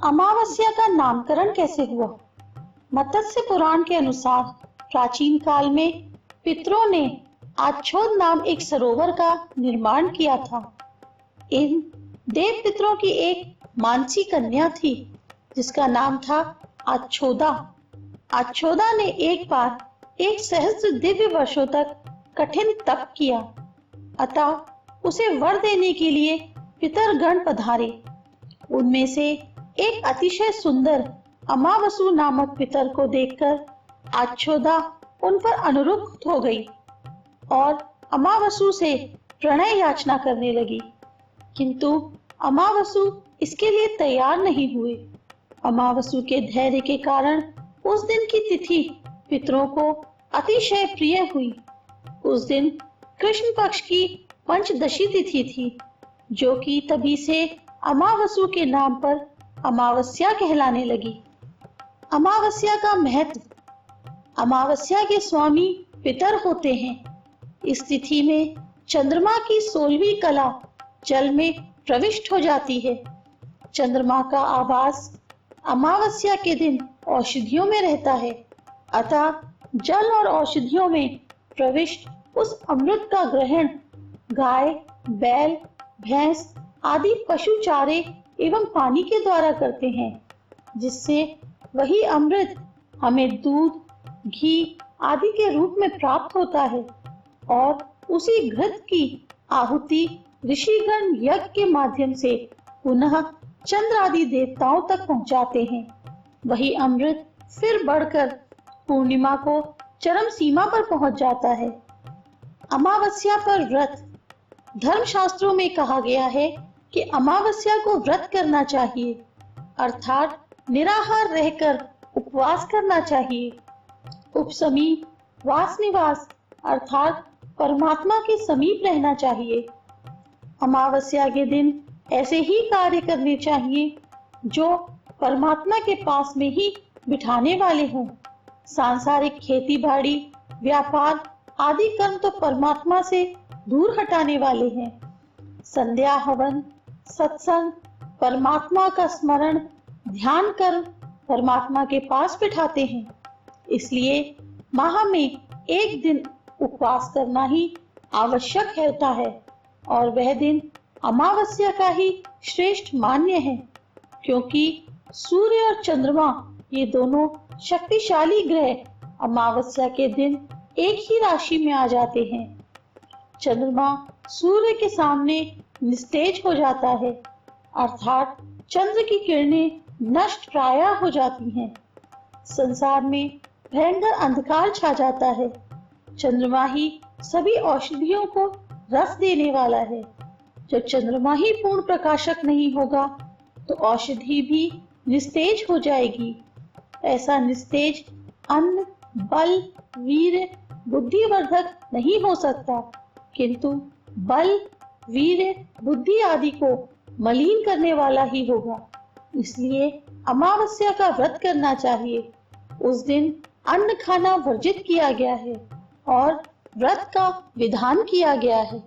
अमावस्या का नामकरण कैसे हुआ? मत्स्य पुराण के अनुसार प्राचीन काल में पितरों ने आच्छोद नाम एक सरोवर का निर्माण किया था। इन देव पितरों की एक मानसी कन्या थी जिसका नाम था आच्छोदा। आच्छोदा ने एक बार 1 सहस्त्र दिव्य वर्षों तक कठिन तप किया, अतः उसे वर देने के लिए पितरगण पधारे। उनमें से एक अतिशय सुंदर अमावसु नामक पितर को देखकर आच्छोदा उन पर अनुरक्त हो गई और अमावसु से प्रणय याचना करने लगी, किंतु अमावसु इसके लिए तैयार नहीं हुए। अमावसु के धैर्य के कारण उस दिन की तिथि पितरों को अतिशय प्रिय हुई। उस दिन कृष्ण पक्ष की पंचदशी तिथि थी, जो कि तभी से अमावसु के नाम पर अमावस्या कहलाने लगी। अमावस्या का महत्व। अमावस्या के स्वामी पितर होते हैं। इस तिथि में चंद्रमा की 16वीं कला जल में प्रविष्ट हो जाती है। चंद्रमा का आवास अमावस्या के दिन औषधियों में रहता है, अतः जल और औषधियों में प्रविष्ट उस अमृत का ग्रहण गाय, बैल, भैंस आदि पशु चारे एवं पानी के द्वारा करते हैं, जिससे वही अमृत हमें दूध, घी आदि के रूप में प्राप्त होता है और उसी घृत की आहुति ऋषिगण यज्ञ के माध्यम से पुनः चंद्र आदि देवताओं तक पहुंचाते हैं। वही अमृत फिर बढ़कर पूर्णिमा को चरम सीमा पर पहुंच जाता है। अमावस्या पर व्रत। धर्मशास्त्रों में कहा गया है कि अमावस्या को व्रत करना चाहिए, अर्थात निराहार रहकर उपवास करना चाहिए। उपसमीप वास निवास अर्थात परमात्मा के समीप रहना चाहिए। अमावस्या के दिन ऐसे ही कार्य करने चाहिए जो परमात्मा के पास में ही बिठाने वाले हों। सांसारिक खेती बाड़ी, व्यापार आदि कर्म तो परमात्मा से दूर हटाने वाले हैं। संध्या हवन, सत्संग, परमात्मा का स्मरण, ध्यान कर परमात्मा के पास बिठाते हैं। इसलिए माह में एक दिन उपवास करना ही आवश्यक होता है और वह दिन अमावस्या का ही श्रेष्ठ मान्य है, क्योंकि सूर्य और चंद्रमा ये दोनों शक्तिशाली ग्रह अमावस्या के दिन एक ही राशि में आ जाते हैं। चंद्रमा सूर्य के सामने निस्तेज हो जाता है, अर्थात चंद्र की किरणें नष्ट प्राय हो जाती हैं। संसार में भयंकर अंधकार छा जाता है। चंद्रमा ही सभी औषधियों को रस देने वाला है। जब चंद्रमा ही पूर्ण प्रकाशक नहीं होगा तो औषधि भी निस्तेज हो जाएगी। ऐसा निस्तेज अन्न, बल, वीर, बुद्धिवर्धक नहीं हो सकता, किंतु बल, वीर, बुद्धि आदि को मलिन करने वाला ही होगा। इसलिए अमावस्या का व्रत करना चाहिए। उस दिन अन्न खाना वर्जित किया गया है और व्रत का विधान किया गया है।